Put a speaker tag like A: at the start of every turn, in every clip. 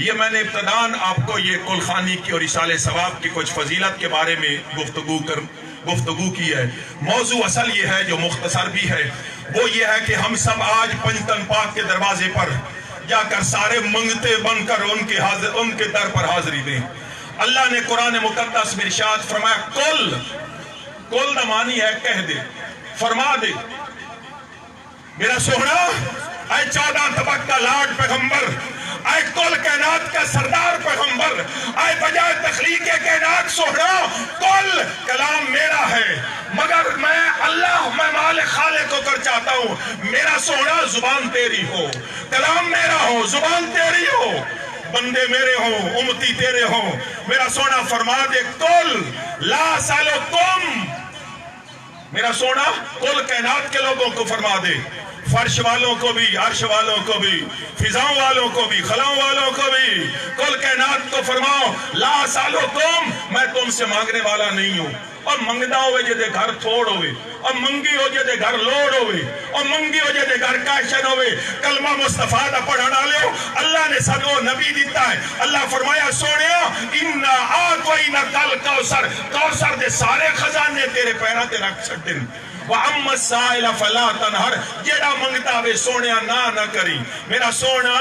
A: یہ میں نے ابتدان آپ کو یہ کل خانی کی اور اصال ثواب کی کچھ فضیلت کے بارے میں گفتگو کی ہے۔ موضوع اصل یہ ہے جو مختصر بھی ہے، وہ یہ ہے کہ ہم سب آج پنجتن پاک کے دروازے پر جا کر سارے منگتے بن کر ان کے در پر حاضری دیں۔ اللہ نے قرآن مقدس میں ارشاد فرمایا، کل نمانی ہے کہہ دے، فرما دے میرا سوہنا، اے 14 طبق کا لاڈ پیغمبر، اے کل کائنات کا سردار پیغمبر، اے بجائے تخلیق کائنات سوہنا، کل کلام میرا ہے، مگر میں اللہ، میں مالک خالق ہو کر چاہتا ہوں میرا سوہنا زبان تیری ہو، کلام میرا ہو، زبان تیری ہو، بندے میرے ہوں، امتی تیرے ہوں۔ میرا سونا فرما دے، کل لا سالکم، میرا سونا کل کائنات کے لوگوں کو فرما دے، فرش والوں کو بھی، عرش والوں کو بھی، فضاؤں والوں کو بھی، خلاؤں والوں کو بھی، کل کائنات کو فرماؤ، لا سالکم، میں تم سے مانگنے والا نہیں ہوں۔ اور منگنا ہوئے جدے گھر تھوڑ ہوئے، اور منگی ہو جدے گھر لوڑ ہوئے، اور منگی ہو جدے گھر کاشن ہوئے، کلمہ مصطفیٰ دا پڑھانا لے ہو، اللہ نے سنو نبی دیتا ہے۔ اللہ فرمایا، سونیا اِنَّا آتَوَيْنَكَ الْكَوْثَرَ، کوثر دے سارے خزانے تیرے پیرا تے رکھ چھڑ دن۔ وَأَمَّا السَّائِلَ فَلَا تَنْهَرْ، جیڑا منگتا وے سونیا نہ کری، میرا سونا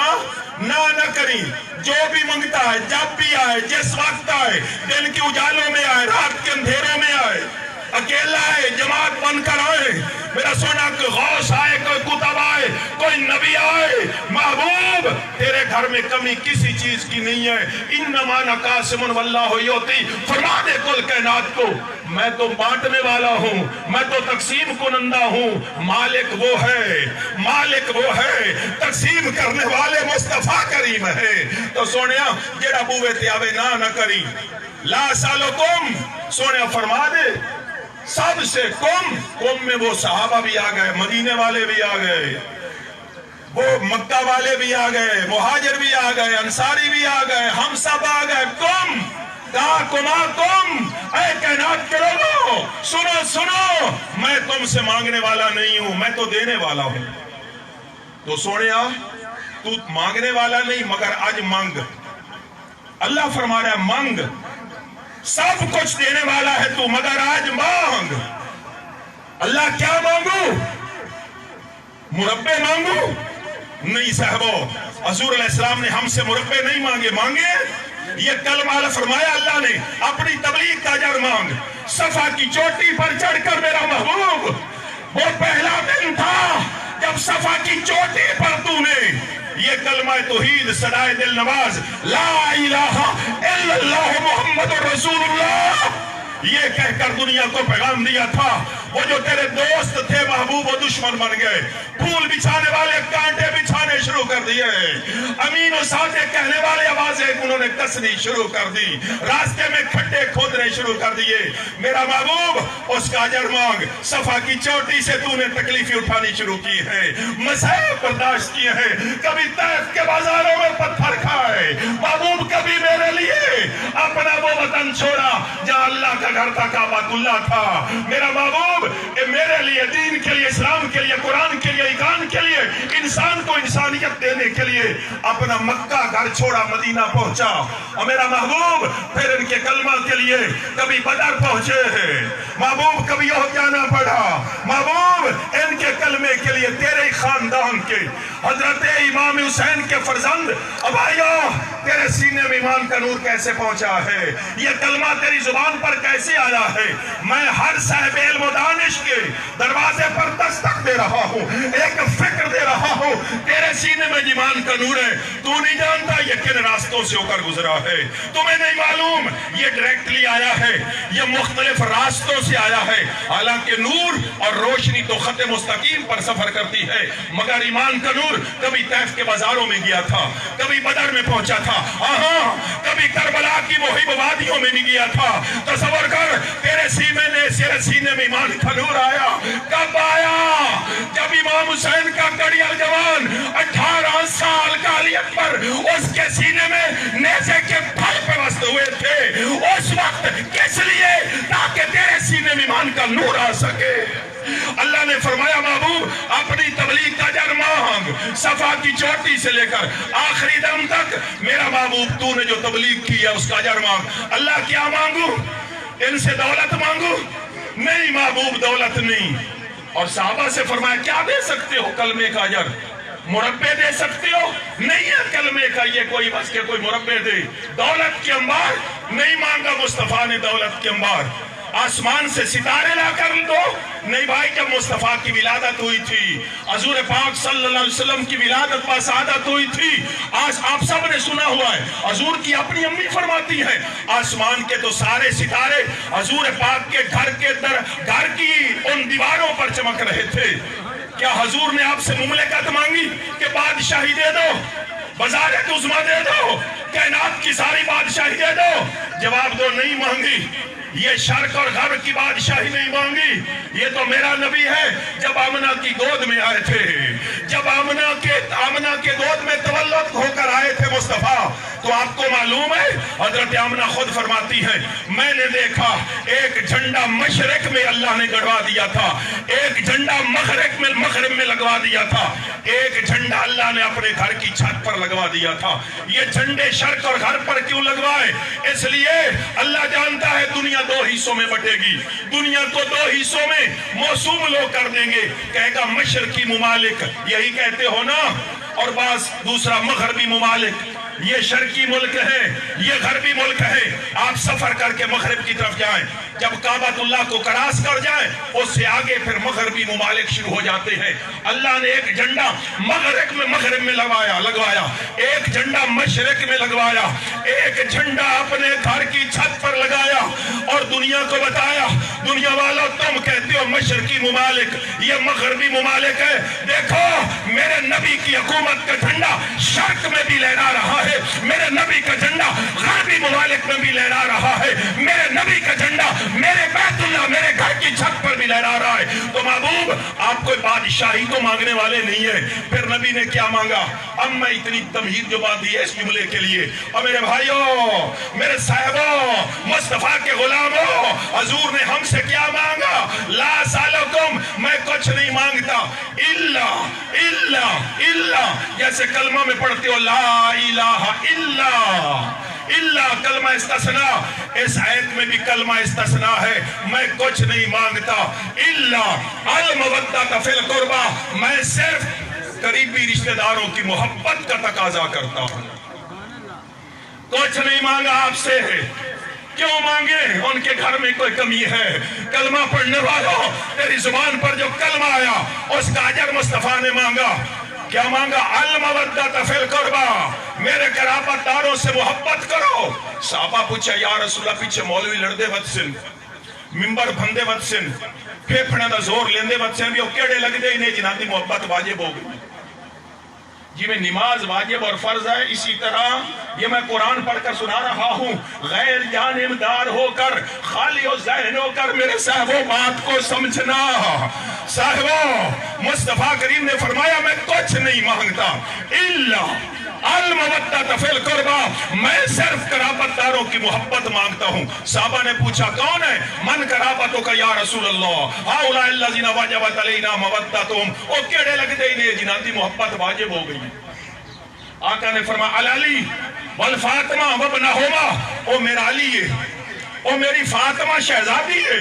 A: نہ کری، جو بھی منگتا ہے، جب بھی آئے، جس وقت آئے، دن کے اجالوں میں آئے، رات کے اندھیروں میں آئے، اکیلا آئے، جماعت بن کر آئے، میرا سونا کوئی غوث آئے، کوئی کتب آئے، کوئی نبی آئے، محبوب تیرے گھر میں کمی کسی چیز کی نہیں ہے۔ انما انا قاسم واللہ یعطی، فرما دے کل کائنات کو، میں تو بانٹنے والا ہوں، میں تو تقسیم کنندہ ہوں، مالک وہ ہے، مالک وہ ہے، تقسیم کرنے والے مصطفیٰ کریم ہے۔ تو سونیا جیڑا بوے تے آوے نہ کری، لا سالکم، سونیا فرما دے سب سے کم میں وہ صحابہ بھی آ گئے، مدینے والے بھی آ گئے، وہ مکہ والے بھی آ گئے، مہاجر بھی آ گئے، انصاری بھی آ گئے، ہم سب آ گئے، اے کائنات کے لوگوں سنو، میں تم سے مانگنے والا نہیں ہوں، میں تو دینے والا ہوں۔ تو سونیا تو مانگنے والا نہیں، مگر آج مانگ، اللہ فرما رہا ہے مانگ، سب کچھ دینے والا ہے تو، مگر آج مانگ۔ اللہ کیا مانگو؟ مربے مانگو؟ نہیں صاحبو، حضور علیہ السلام نے ہم سے مربے نہیں مانگے، یہ کلمہ فرمایا اللہ نے، اپنی تبلیغ کا اجر مانگ۔ صفا کی چوٹی پر چڑھ کر میرا محبوب، وہ پہلا دن تھا جب صفا کی چوٹی پر تو نے یہ کلمہ توحید صدائے دل نواز لا الہ الا اللہ محمد رسول اللہ یہ کہہ کر دنیا کو پیغام دیا تھا۔ وہ جو تیرے دوست تھے محبوب وہ دشمن بن گئے، پھول بچھانے والے کانٹے بچھانے شروع کر دیے، امین و سادے کہنے والے آوازیں انہوں نے کسنی شروع کر دی، راستے میں کھڈے کھودنے شروع کر دیے۔ میرا محبوب اس کا اجر مانگ، صفا کی چوٹی سے تو نے تکلیفیں اٹھانی شروع کی ہے، مصائب برداشت کیے ہیں، کبھی طائف کے بازاروں میں پتھر کھائے محبوب، کبھی میرے لیے اپنا وہ وطن چھوڑا جہاں اللہ کا گھر تھا، کعبۃ اللہ تھا۔ میرا محبوب میرے لیے، دین کے لیے، اسلام کے لیے، قرآن کے لیے، ایمان کے لیے، انسان کو انسانیت دینے کے لیے اپنا مکہ گھر چھوڑا، مدینہ پہنچا۔ اور میرا محبوب پھر ان کے کلمہ کے لیے کبھی بدر پہنچے ہیں محبوب، کبھی احد جانا پڑا محبوب، ان کے کلمے کے لیے تیرے خاندان کے حضرت امام حسین کے فرزند ابھائیو تیرے سینے میں ایمان کا نور کیسے پہنچا ہے، یہ کلمہ تیری زبان پر کیسے آیا ہے۔ میں ہر صاحب علم و دانش کے دروازے پر دستک دے رہا ہوں، ایک فکر دے رہا ہوں، تیرے سینے میں ایمان کا نور ہے، تو نہیں جانتا یہ کن راستوں سے ہو کر گزرا ہے، تمہیں نہیں معلوم یہ ڈائریکٹلی آیا ہے، یہ مختلف راستوں سے آیا ہے۔ حالانکہ نور اور روشنی تو خط مستقیم پر سفر کرتی ہے، مگر ایمان کا نور کبھی طائف کے بازاروں میں گیا تھا، کبھی بدر میں پہنچا تھا، کبھی کربلا کی محب وادیوں میں بھی گیا تھا۔ تصور کر تیرے سینے میں ایمان کا نور آیا، کب آیا؟ جب امام حسین کا کڑیل جوان 18 سال کا علی اکبر اس کے سینے میں نیزے کے پھل پیوست ہوئے تھے، اس وقت کس لیے؟ تاکہ تیرے سینے میں ایمان کا نور آ سکے۔ اللہ نے فرمایا محبوب اپنی تبلیغ کا اجر مانگ، صفا کی چوٹی سے لے کر آخری دم تک میرا محبوب تو نے جو تبلیغ کی ہے اس کا اجر مانگ۔ اللہ کیا مانگو؟ ان سے دولت مانگو؟ نہیں محبوب دولت نہیں۔ اور صحابہ سے فرمایا کیا دے سکتے ہو؟ کلمے کا اجر۔ مربع دے سکتے ہو؟ نہیں ہے کلمے کا یہ کوئی بس کہ کوئی مربع دے۔ دولت کے انبار نہیں مانگا مصطفیٰ نے، دولت کے انبار۔ آسمان سے ستارے لا کر دو؟ نہیں بھائی، جب مصطفیٰ کی ولادت ہوئی تھی، حضور پاک صلی اللہ علیہ وسلم کی ولادت با سعادت ہوئی تھی، آج آپ سب نے سنا ہوا ہے، حضور کی اپنی امی فرماتی ہیں آسمان کے تو سارے ستارے حضور پاک کے گھر کی ان دیواروں پر چمک رہے تھے۔ کیا حضور نے آپ سے مملکت مانگی کہ بادشاہی دے دو، وزارت عظمیٰ دے دو، کائنات کی ساری بادشاہی دے دو؟ جواب دو، نہیں مانگی۔ یہ شرق اور غرب کی بادشاہی نہیں مانگی، یہ تو میرا نبی ہے۔ جب آمنہ کی گود میں آئے تھے، جب آمنہ کے گود میں تولد ہو کر آئے تھے مصطفیٰ، تو آپ کو معلوم ہے حضرت آمنہ خود فرماتی ہے میں نے دیکھا ایک جھنڈا مشرق میں اللہ نے گڑوا دیا تھا، ایک جھنڈا مغرب میں لگوا دیا تھا، ایک جھنڈا اللہ نے اپنے گھر کی چھت پر لگوا دیا تھا۔ یہ جھنڈے شرق اور غرب پر کیوں لگوائے؟ اس لیے اللہ جانتا ہے دنیا دو حصوں میں بٹے گی، دنیا کو دو حصوں میں موسوم لوگ کر دیں گے، کہے گا مشرقی ممالک، یہی کہتے ہو نا، اور بعض دوسرا مغربی ممالک۔ یہ شرقی ملک ہے، یہ غربی ملک ہے۔ آپ سفر کر کے مغرب کی طرف جائیں، جب کعبۃ اللہ کو کراس کر جائیں اس سے آگے پھر مغربی ممالک شروع ہو جاتے ہیں۔ اللہ نے ایک جھنڈا مغرب میں لگوایا، ایک جھنڈا مشرق میں لگوایا، ایک جھنڈا اپنے گھر کی چھت پر لگایا اور دنیا کو بتایا دنیا والوں تم کہتے ہو مشرقی ممالک، یہ مغربی ممالک ہے، دیکھو میرے نبی کی حکومت کا جھنڈا شرق میں بھی لہرا رہا ہے، میرے نبی کا جھنڈا غربی ممالک میں بھی لہرا رہا ہے، میرے نبی کا جھنڈا میرے بیت اللہ میرے گھر کی چھت پر بھی لہرا رہا ہے۔ تو محبوب آپ کوئی بادشاہی تو مانگنے والے نہیں ہیں۔ پھر نبی نے کیا مانگا؟ اب میں اتنی تمہید جو باندھی ہے اس جملے کے لیے، اور میرے بھائیوں، میرے صاحبوں، مصطفیٰ کے غلاموں، حضور نے ہم سے کیا مانگا؟ لا سالکم، میں کچھ نہیں مانگتا الا جیسے کلمہ میں پڑھتے ہو لا الہ الا کلمہ استثناء، اس آیت میں بھی کلمہ استثناء ہے، میں کچھ نہیں مانگتا الا المودۃ فی القربہ، میں صرف قریبی رشتہ داروں کی محبت کا تقاضا کرتا ہوں، کچھ نہیں مانگا آپ سے۔ کیوں مانگے؟ ان کے گھر میں کوئی کمی ہے۔ کلمہ پڑھنے والوں، تیری زبان پر جو کلمہ آیا اس کا اجر مصطفیٰ نے مانگا۔ کیا مانگا؟ المودۃ فی القربہ، میرے قرابت داروں سے محبت کرو۔ صحابہ پوچھا یا رسول اللہ پیچھے مولوی لڑدے وقت سن، ممبر بھندے وقت سن، پھیپھڑے دا زور لیندے وقت سن، بھی وہ کیڑے لگ دے انہیں جنہاں دی محبت واجب ہو گئی۔ جی میں نماز واجب اور فرض ہے، اسی طرح یہ میں قرآن پڑھ کر سنا رہا ہوں، غیر جانبدار ہو کر، خالی و ذہن ہو کر میرے صاحبوں بات کو سمجھنا۔ صاحبوں، مصطفیٰ کریم نے فرمایا میں کچھ نہیں مانگتا الا المودۃ فی القربہ، میں صرف قرابت داروں کی محبت مانگتا ہوں۔ صحابہ نے پوچھا کون ہے؟ من قرابتک یا رسول اللہ؟ ہؤلاء الذین وجبت علینا مودتہم، او کیڑے لگ دے انہیں جنہاں دی محبت واجب ہو گئی۔ آقا نے فرمایا علی والفاطمہ وابنہما، او میرا علی ہے، او میری فاطمہ شہزادی ہے،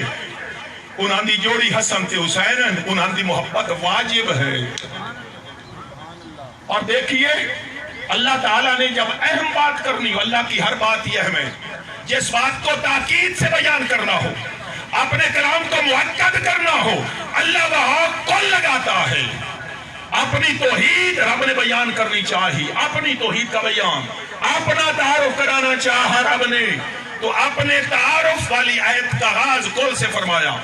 A: انہاں دی جوڑی حسن تے حسین، انہاں دی محبت واجب ہے۔ اور دیکھیے اللہ تعالیٰ نے جب اہم بات کرنی ہو، اللہ کی ہر بات ہی اہم ہے، جس بات کو تاکید سے بیان کرنا ہو، اپنے کلام کو مؤکد کرنا ہو، اللہ وہاں کل لگاتا ہے۔ اپنی توحید رب نے بیان کرنی چاہیے، اپنی توحید کا بیان، اپنا تعارف کرانا چاہا رب نے، تو اپنے تعارف والی آیت کا آغاز کل سے فرمایا،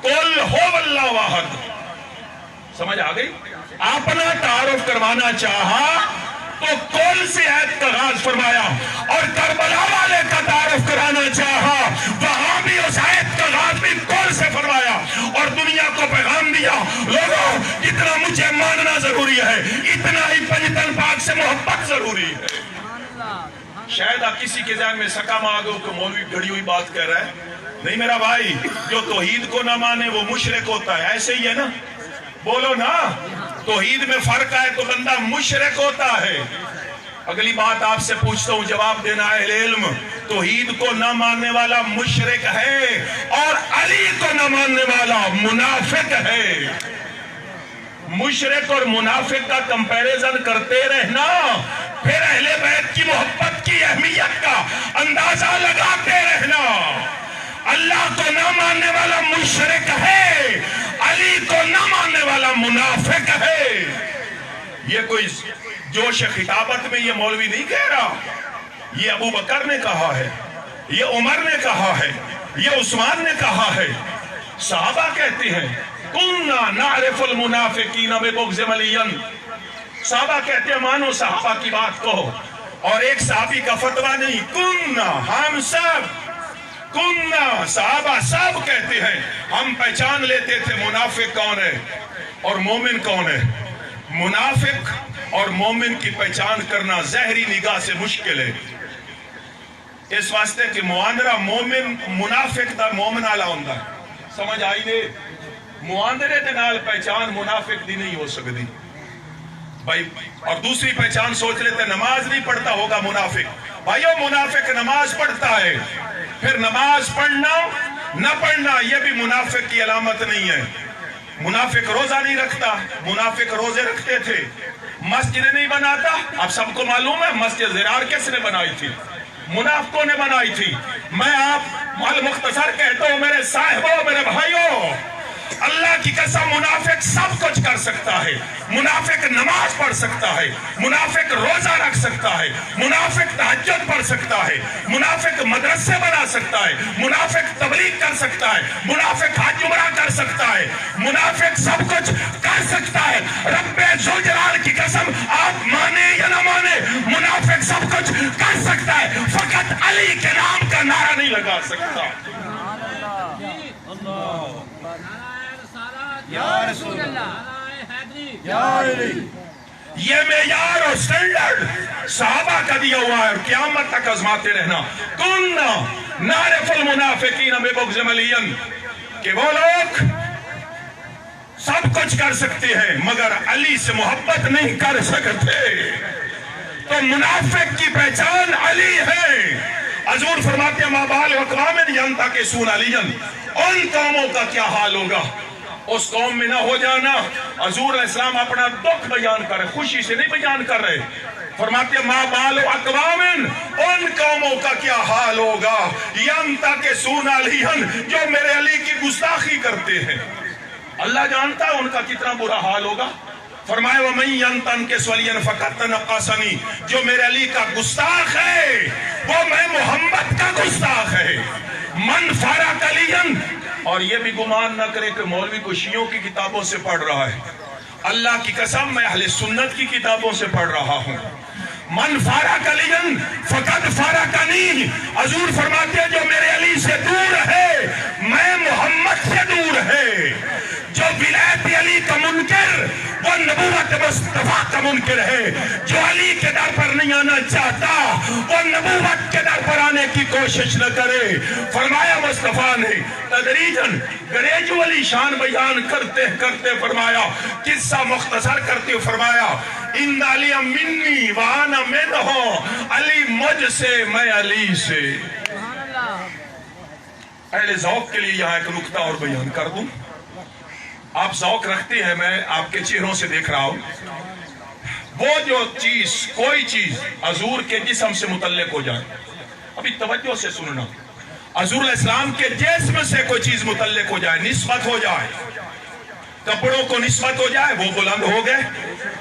A: قل هو اللہ واحد۔ سمجھ آ گئی؟ اپنا تعارف کروانا چاہا تو کل سے آیت کا آغاز فرمایا، اور کربلا والے کا تعارف کرانا چاہا وہاں بھی اس آیت کا آغاز بھی کل سے فرمایا، اور دنیا کو پیغام دیا لوگوں جتنا مجھے ماننا ضروری ہے اتنا ہی پنجتن پاک سے محبت ضروری ہے۔ شاید آپ کسی کے ذہن میں سکام آ گئے کہ مولوی گھڑی ہوئی بات کہہ رہا ہے۔ نہیں میرا بھائی، جو توحید کو نہ مانے وہ مشرک ہوتا ہے، ایسے ہی ہے نا؟ بولو نا, توحید میں فرق ہے تو بندہ مشرک ہوتا ہے. اگلی بات آپ سے پوچھتا ہوں, جواب دینا اہل علم. توحید کو نہ ماننے والا مشرک ہے اور علی کو نہ ماننے والا منافق ہے. مشرک اور منافق کا کمپیریزن کرتے رہنا, پھر اہل بیت کی محبت کی اہمیت کا اندازہ لگاتے رہنا. اللہ کو نہ ماننے والا مشرک ہے, علی کو نہ ماننے والا منافق ہے. یہ کوئی جوش خطابت میں یہ مولوی نہیں کہہ رہا, یہ ابو بکر نے کہا ہے, یہ عمر نے کہا ہے, یہ عثمان نے کہا ہے. صحابہ کہتے ہیں کننا نعرف المنافقین ببغض علی. صحابہ کہتے ہیں مانو صحابہ کی بات کو, اور ایک صحابی کا فتویٰ نہیں, کننا ہم سب, کننا صحابہ سب کہتے ہیں ہم پہچان لیتے تھے منافق کون ہے اور مومن کون ہے. منافق اور مومن کی پہچان کرنا ظاہری نگاہ سے مشکل ہے, اس واسطے کہ معاندرہ مومن منافق دا مومن آلا ہوندہ. سمجھ آئی نے, معاندرے دے نال پہچان منافق دی نہیں ہو سکتی بھائی. اور دوسری پہچان سوچ لیتے نماز نہیں پڑھتا ہوگا منافق. بھائیو منافق نماز پڑھتا ہے, پھر نماز پڑھنا نہ پڑھنا یہ بھی منافق کی علامت نہیں ہے. منافق روزہ نہیں رکھتا, منافق روزے رکھتے تھے. مسجد نہیں بناتا, اب سب کو معلوم ہے مسجد زرار کس نے بنائی تھی, منافقوں نے بنائی تھی. میں آپ مختصر کہتا ہوں میرے صاحبوں, میرے بھائیوں, اللہ کی قسم منافق سب کچھ کر سکتا ہے. منافق نماز پڑھ سکتا ہے, منافق روزہ رکھ سکتا ہے, منافق تہجد پڑھ سکتا ہے, منافق مدرسے بنا سکتا ہے, منافق تبلیغ کر سکتا ہے, منافق حج عمرہ کر سکتا ہے, منافق سب کچھ کر سکتا ہے. رب ذوالجلال کی قسم آپ مانے یا نہ مانے منافق سب کچھ کر سکتا ہے, فقط علی کے نام کا نعرہ نہیں لگا سکتا.
B: یا رسول اللہ, یا علی.
A: یہ معیار اور سٹینڈرڈ صحابہ کا دیا ہوا ہے اور قیامت تک آزماتے رہنا. کننا نعرف المنافقین ببغض علی, کہ وہ لوگ سب کچھ کر سکتے ہیں مگر علی سے محبت نہیں کر سکتے. تو منافق کی پہچان علی ہے. حضور فرماتے ہیں ما بال اقوام ینتکسون علی, ان قوموں کا کیا حال ہوگا اس قوم میں نہ ہو جانا. حضور علیہ السلام اپنا دکھ بیان کر رہے, خوشی سے نہیں بیان کر رہے. فرماتے ہیں ما بال اقوام, ان قوموں کا کیا حال ہوگا ینتکسون علی, جو میرے علی کی گستاخی کرتے ہیں. اللہ جانتا ہے ان کا کتنا برا حال ہوگا. فرمایا وَمَن يَنْتَنْكِسْ وَلِيًّا فَقَدْ تَنَقَّصَنِي, جو میرے علی کا گستاخ ہے وہ میں محمد کا گستاخ ہے. من فارق علیًا, اور یہ بھی گمان نہ کرے کہ مولوی کو شیعوں کی کتابوں سے پڑھ رہا ہے. اللہ کی قسم میں اہل سنت کی کتابوں سے پڑھ رہا ہوں. من فارق علیًا فقد فارقنی, حضور فرماتے ہیں جو میرے علی سے دور ہے میں محمد سے دور ہے. جو ولایت علی کا منکر وہ نبوت مصطفیٰ کا منکر ہے. جو علی کے در پر نہیں آنا چاہتا وہ نبوت کے در پر آنے کی کوشش نہ کرے. فرمایا مصطفیٰ نے تدریجاً گریجولی شان بیان کرتے کرتے فرمایا, قصہ مختصر کرتے فرمایا ان علی منی وانا منہ, علی مجھ سے میں علی سے. اہل ذوق کے لیے یہاں ایک نکتہ اور بیان کر دوں. آپ ذوق رکھتے ہیں, میں آپ کے چہروں سے دیکھ رہا ہوں. وہ جو چیز, کوئی چیز حضور کے جسم سے متعلق ہو جائے, ابھی توجہ سے سننا, حضور علیہ السلام کے جسم سے کوئی چیز متعلق ہو جائے, نسبت ہو جائے, کپڑوں کو نسبت ہو جائے, وہ بلند ہو گئے.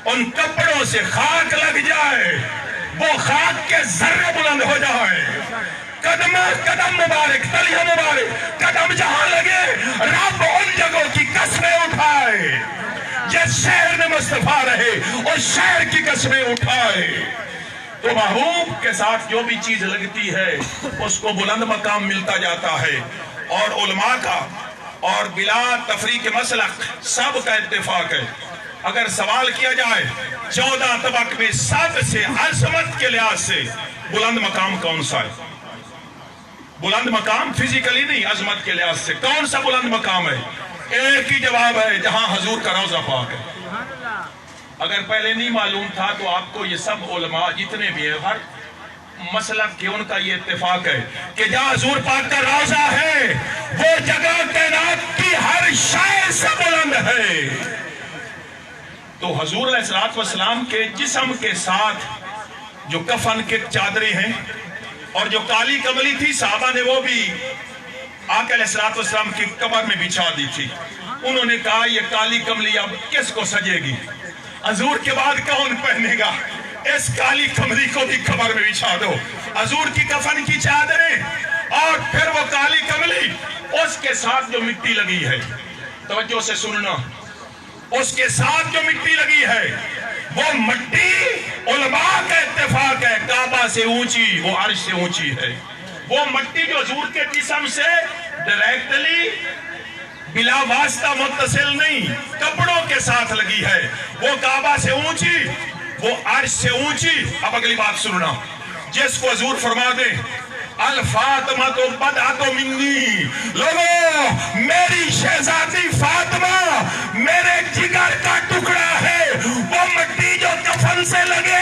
A: ان کپڑوں سے خاک لگ جائے, وہ خاک کے ذرے بلند ہو جائے. قدم مبارک, تلیہ مبارک, قدم جہاں لگے رب ان جگہوں کی قسمیں اٹھائے. جس شہر میں مصطفیٰ رہے اس شہر کی قسمیں اٹھائے. تو محبوب کے ساتھ جو بھی چیز لگتی ہے اس کو بلند مقام ملتا جاتا ہے. اور علماء کا اور بلا تفریق مسلک سب کا اتفاق ہے. اگر سوال کیا جائے 14 طبق میں سب سے عظمت کے لحاظ سے بلند مقام کون سا ہے؟ بلند مقام فزیکلی نہیں, عظمت کے لحاظ سے کون سا بلند مقام ہے؟ ایک ہی جواب ہے جہاں حضور کا روضہ پاک ہے.
B: سبحان اللہ.
A: اگر پہلے نہیں معلوم تھا تو آپ کو یہ سب علماء جتنے بھی ہیں ہر مسلک کے ان کا یہ اتفاق ہے کہ جہاں حضور پاک کا روضہ ہے وہ جگہ کائنات کی ہر شے سے بلند ہے. تو حضور علیہ الصلوۃ والسلام کے جسم کے ساتھ جو کفن کے چادریں ہیں اور جو کالی کملی تھی صحابہ نے وہ بھی آقا علیہ الصلوۃ والسلام کی قبر میں بچھا دی تھی. انہوں نے کہا یہ کالی کملی اب کس کو سجے گی؟ حضور کے بعد کون پہنے گا؟ اس کالی کملی کو بھی قبر میں بچھا دو. حضور کی کفن کی چادریں اور پھر وہ کالی کملی اس کے ساتھ جو مٹی لگی ہے، توجہ سے سننا، اس کے ساتھ جو مٹی لگی ہے وہ مٹی علماء کا اتفاق ہے کعبہ سے اونچی، وہ عرش سے اونچی ہے. وہ مٹی جو حضور کے جسم سے ڈائریکٹلی بلا واسطہ متصل نہیں، کپڑوں کے ساتھ لگی ہے، وہ کعبہ سے اونچی، وہ عرش سے اونچی. اب اگلی بات سننا، جس کو حضور فرما دے الفاطمہ تو بدعت منی، لوگوں میری شہزادی فاطمہ میرے جگر کا ٹکڑا ہے. وہ مٹی جو کفن سے لگے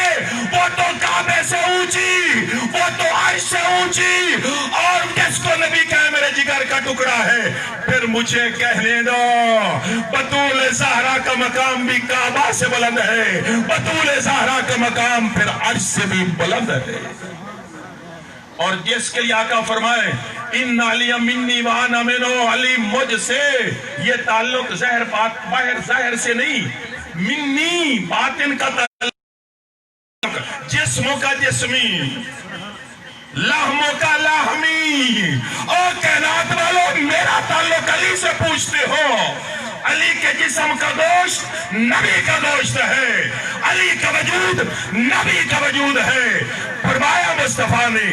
A: وہ تو کعبے سے اونچی، وہ تو عرش سے اونچی، اور کس کو نبی کہے میرے جگر کا ٹکڑا ہے؟ پھر مجھے کہنے دو بطول زہرا کا مقام بھی کعبہ سے بلند ہے، بطول زہرا کا مقام پھر عرش سے بھی بلند ہے. اور جس کے لیے آقا فرمائے ان علی منی وانا منو، علی مجھ سے، یہ تعلق باہر ظاہر سے نہیں، منی باطن کا تعلق، جسموں کا جسمی، لحموں کا لحمی. اور کائنات والوں میرا تعلق علی سے پوچھتے ہو، علی کے جسم کا گوشت نبی کا گوشت ہے، علی کا وجود نبی کا وجود ہے. فرمایا مصطفیٰ نے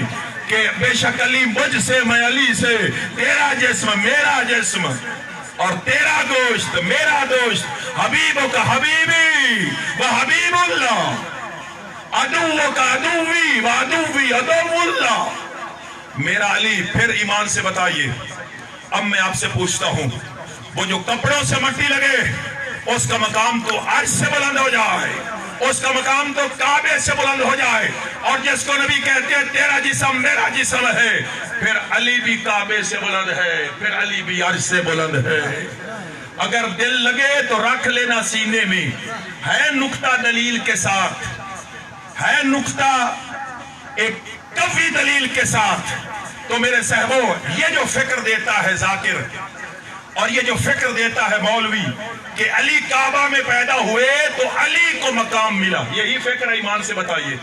A: کہ بے شک علی مجھ سے، میں علی سے، تیرا جسم میرا جسم اور تیرا گوشت میرا گوشت، حبیبوں کا حبیبی و حبیب اللہ، عدووں کا عدوی و عدوی عدو اللہ. میرا علی. پھر ایمان سے بتائیے، اب میں آپ سے پوچھتا ہوں، وہ جو کپڑوں سے مٹی لگے اس کا مقام تو عرش سے بلند ہو جائے، اس کا مقام تو کعبے سے بلند ہو جائے، اور جس کو نبی کہتے ہیں تیرا جسم میرا جسم ہے، پھر علی بھی کعبے سے بلند ہے، پھر علی بھی عرش سے بلند ہے. اگر دل لگے تو رکھ لینا سینے میں، ہے نقطہ دلیل کے ساتھ، ہے نقطہ ایک قوی دلیل کے ساتھ. تو میرے صاحبوں، یہ جو فکر دیتا ہے ذاکر اور یہ جو فکر دیتا ہے مولوی کہ علی کعبہ میں پیدا ہوئے تو علی کو مقام ملا، یہی فکر ہے. ایمان سے بتائیے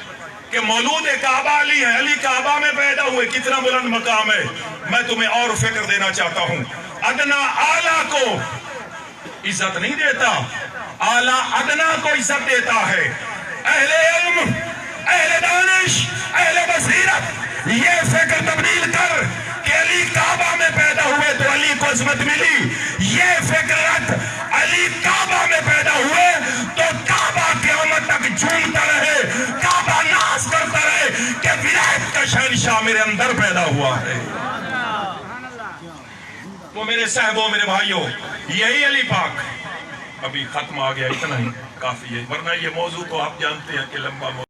A: کہ مولود کعبہ علی ہے، علی کعبہ میں پیدا ہوئے، کتنا بلند مقام ہے. میں تمہیں اور فکر دینا چاہتا ہوں، ادنا اعلیٰ کو عزت نہیں دیتا، اعلیٰ ادنا کو عزت دیتا ہے. اہل علم، اہل دانش، اہل بصیرت یہ فکر تبدیل کر کہ علی کعبہ میں پیدا ہوئے تو علی کو عظمت ملی. یہ فکر رکھ علی کعبہ میں پیدا ہوئے تو کعبہ قیامت تک جھومتا رہے، کعبہ ناز کرتا رہے کہ ولایت کا شہنشاہ میرے اندر پیدا ہوا ہے. تو میرے صاحبوں، میرے بھائیوں، یہی علی پاک. ابھی ختم آ گیا، اتنا ہی کافی ہے، ورنہ یہ موضوع تو آپ جانتے ہیں کہ لمبا موضوع